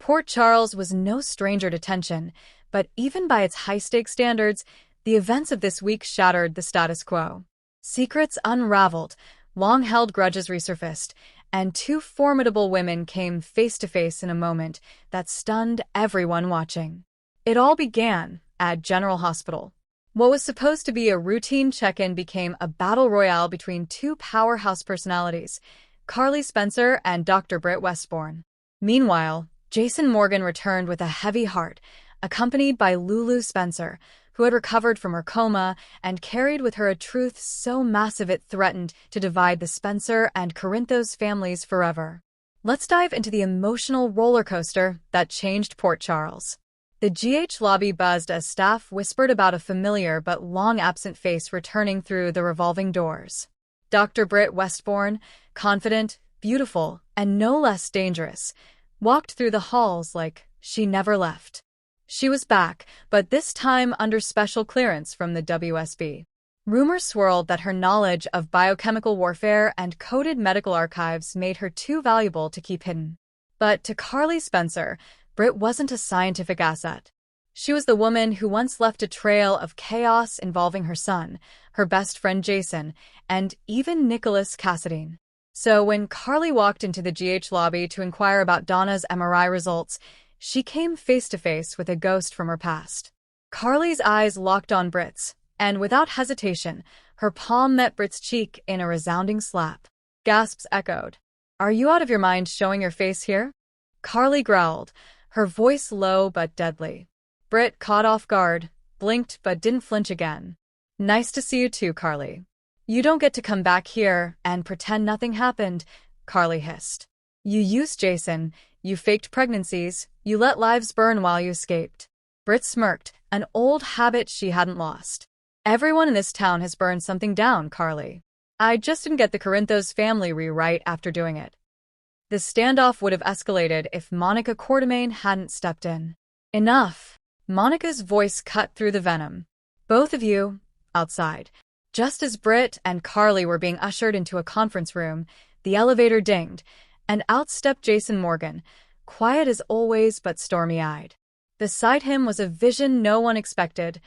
Port Charles was no stranger to tension, but even by its high-stakes standards, the events of this week shattered the status quo. Secrets unraveled, long-held grudges resurfaced, and two formidable women came face-to-face in a moment that stunned everyone watching. It all began at General Hospital. What was supposed to be a routine check-in became a battle royale between two powerhouse personalities, Carly Spencer and Dr. Britt Westbourne. Meanwhile, Jason Morgan returned with a heavy heart, accompanied by Lulu Spencer, who had recovered from her coma and carried with her a truth so massive it threatened to divide the Spencer and Corinthos families forever. Let's dive into the emotional roller coaster that changed Port Charles. The GH lobby buzzed as staff whispered about a familiar but long-absent face returning through the revolving doors. Dr. Britt Westbourne, confident, beautiful, and no less dangerous, walked through the halls like she never left. She was back, but this time under special clearance from the WSB. Rumors swirled that her knowledge of biochemical warfare and coded medical archives made her too valuable to keep hidden. But to Carly Spencer, Britt wasn't a scientific asset. She was the woman who once left a trail of chaos involving her son, her best friend Jason, and even Nicholas Cassadine. So when Carly walked into the GH lobby to inquire about Donna's MRI results, she came face-to-face with a ghost from her past. Carly's eyes locked on Britt's, and without hesitation, her palm met Britt's cheek in a resounding slap. Gasps echoed. "Are you out of your mind showing your face here?" Carly growled, her voice low but deadly. Britt, caught off guard, blinked but didn't flinch again. "Nice to see you too, Carly. You don't get to come back here and pretend nothing happened," Carly hissed. "You used Jason, you faked pregnancies, you let lives burn while you escaped." Britt smirked, an old habit she hadn't lost. "Everyone in this town has burned something down, Carly. I just didn't get the Corinthos family rewrite after doing it." The standoff would have escalated if Monica Quartermain hadn't stepped in. "Enough." Monica's voice cut through the venom. "Both of you, outside." Just as Britt and Carly were being ushered into a conference room, the elevator dinged, and out stepped Jason Morgan, quiet as always but stormy-eyed. Beside him was a vision no one expected,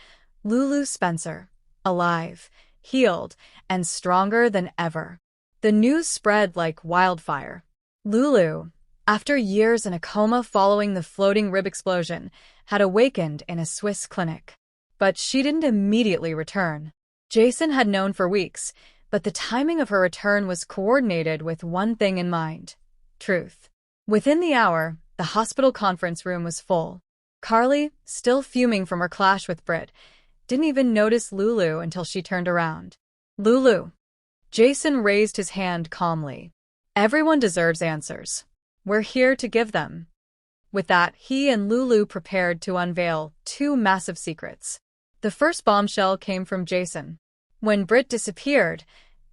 Lulu Spencer, alive, healed, and stronger than ever. The news spread like wildfire. Lulu, after years in a coma following the floating rib explosion, had awakened in a Swiss clinic. But she didn't immediately return. Jason had known for weeks, but the timing of her return was coordinated with one thing in mind: truth. Within the hour, the hospital conference room was full. Carly, still fuming from her clash with Britt, didn't even notice Lulu until she turned around. "Lulu." Jason raised his hand calmly. "Everyone deserves answers. We're here to give them." With that, he and Lulu prepared to unveil two massive secrets. The first bombshell came from Jason. When Britt disappeared,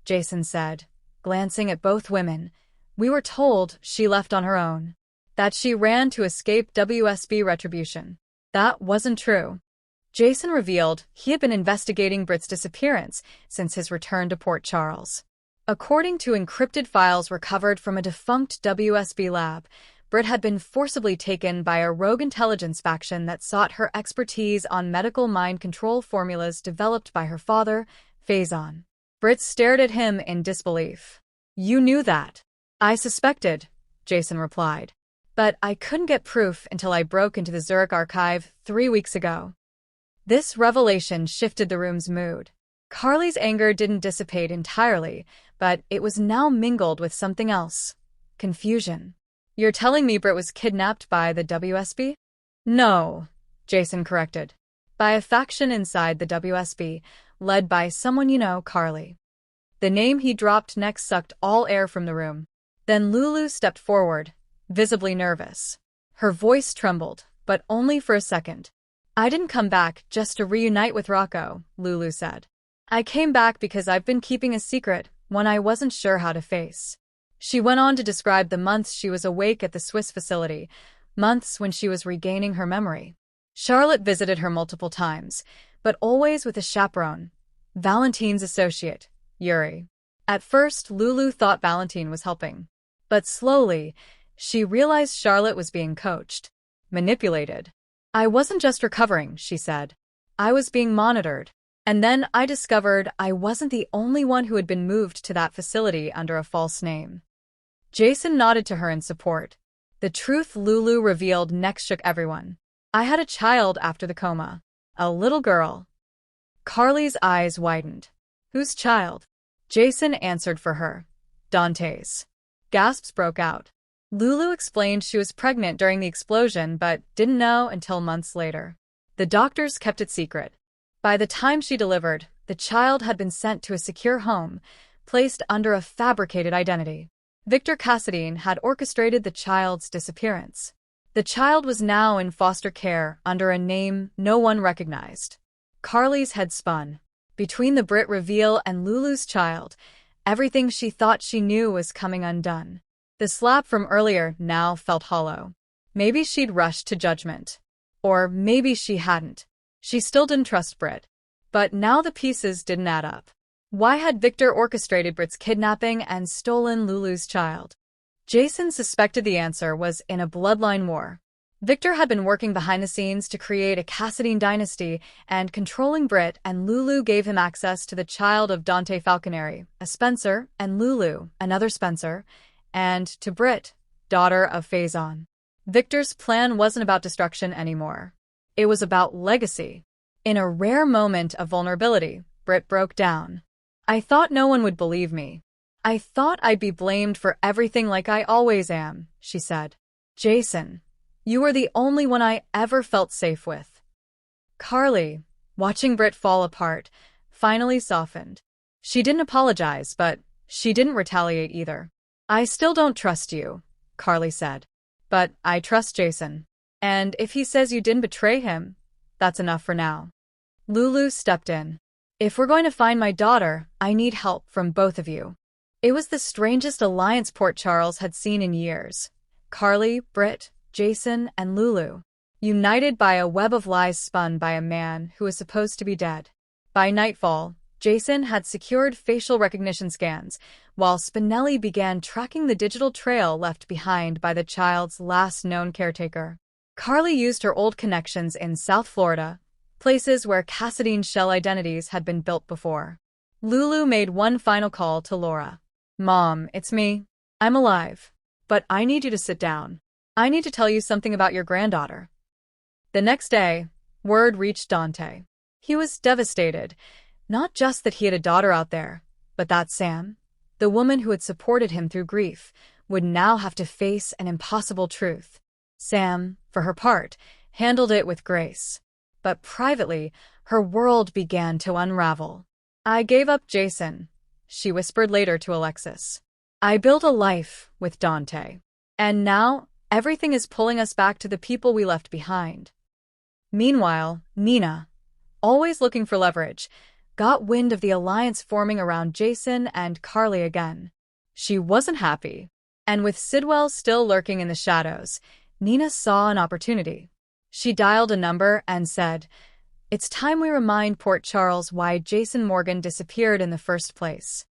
Jason said, glancing at both women, "We were told she left on her own. That she ran to escape WSB retribution." That wasn't true. Jason revealed he had been investigating Britt's disappearance since his return to Port Charles. According to encrypted files recovered from a defunct WSB lab, Britt had been forcibly taken by a rogue intelligence faction that sought her expertise on medical mind control formulas developed by her father, Faison. Britt stared at him in disbelief. "You knew that?" "I suspected," Jason replied. "But I couldn't get proof until I broke into the Zurich archive 3 weeks ago." This revelation shifted the room's mood. Carly's anger didn't dissipate entirely, but it was now mingled with something else: confusion. "You're telling me Britt was kidnapped by the WSB?" "No," Jason corrected. "By a faction inside the WSB, led by someone you know, Carly." The name he dropped next sucked all air from the room. Then Lulu stepped forward, visibly nervous. Her voice trembled, but only for a second. "I didn't come back just to reunite with Rocco," Lulu said. "I came back because I've been keeping a secret, one I wasn't sure how to face." She went on to describe the months she was awake at the Swiss facility, months when she was regaining her memory. Charlotte visited her multiple times, but always with a chaperone, Valentine's associate, Yuri. At first, Lulu thought Valentine was helping. But slowly, She realized Charlotte was being coached, manipulated. "I wasn't just recovering," she said. "I was being monitored. And then I discovered I wasn't the only one who had been moved to that facility under a false name." Jason nodded to her in support. The truth Lulu revealed next shook everyone. "I had a child after the coma. A little girl." Carly's eyes widened. "Whose child?" Jason answered for her. "Dante's." Gasps broke out. Lulu explained she was pregnant during the explosion but didn't know until months later. The doctors kept it secret. By the time she delivered, the child had been sent to a secure home, placed under a fabricated identity. Victor Cassadine had orchestrated the child's disappearance. The child was now in foster care under a name no one recognized. Carly's head spun. Between the Britt reveal and Lulu's child, everything she thought she knew was coming undone. The slap from earlier now felt hollow. Maybe she'd rushed to judgment. Or maybe she hadn't. She still didn't trust Britt. But now the pieces didn't add up. Why had Victor orchestrated Britt's kidnapping and stolen Lulu's child? Jason suspected the answer was in a bloodline war. Victor had been working behind the scenes to create a Cassadine dynasty, and controlling Britt and Lulu gave him access to the child of Dante Falconeri, a Spencer, and Lulu, another Spencer, and to Britt, daughter of Faison. Victor's plan wasn't about destruction anymore. It was about legacy. In a rare moment of vulnerability, Britt broke down. "I thought no one would believe me. I thought I'd be blamed for everything like I always am," she said. "Jason, you were the only one I ever felt safe with." Carly, watching Britt fall apart, finally softened. She didn't apologize, but she didn't retaliate either. "I still don't trust you," Carly said. "But I trust Jason. And if he says you didn't betray him, that's enough for now." Lulu stepped in. "If we're going to find my daughter, I need help from both of you." It was the strangest alliance Port Charles had seen in years. Carly, Britt, Jason, and Lulu, united by a web of lies spun by a man who was supposed to be dead. By nightfall, Jason had secured facial recognition scans, while Spinelli began tracking the digital trail left behind by the child's last known caretaker. Carly used her old connections in South Florida, places where Cassadine's shell identities had been built before. Lulu made one final call to Laura. "Mom, it's me. I'm alive. But I need you to sit down. I need to tell you something about your granddaughter." The next day, word reached Dante. He was devastated. Not just that he had a daughter out there, but that Sam, the woman who had supported him through grief, would now have to face an impossible truth. Sam, for her part, handled it with grace. But privately, her world began to unravel. "I gave up Jason," she whispered later to Alexis. "I built a life with Dante. And now, everything is pulling us back to the people we left behind." Meanwhile, Nina, always looking for leverage, got wind of the alliance forming around Jason and Carly again. She wasn't happy. And with Sidwell still lurking in the shadows, Nina saw an opportunity. She dialed a number and said, "It's time we remind Port Charles why Jason Morgan disappeared in the first place."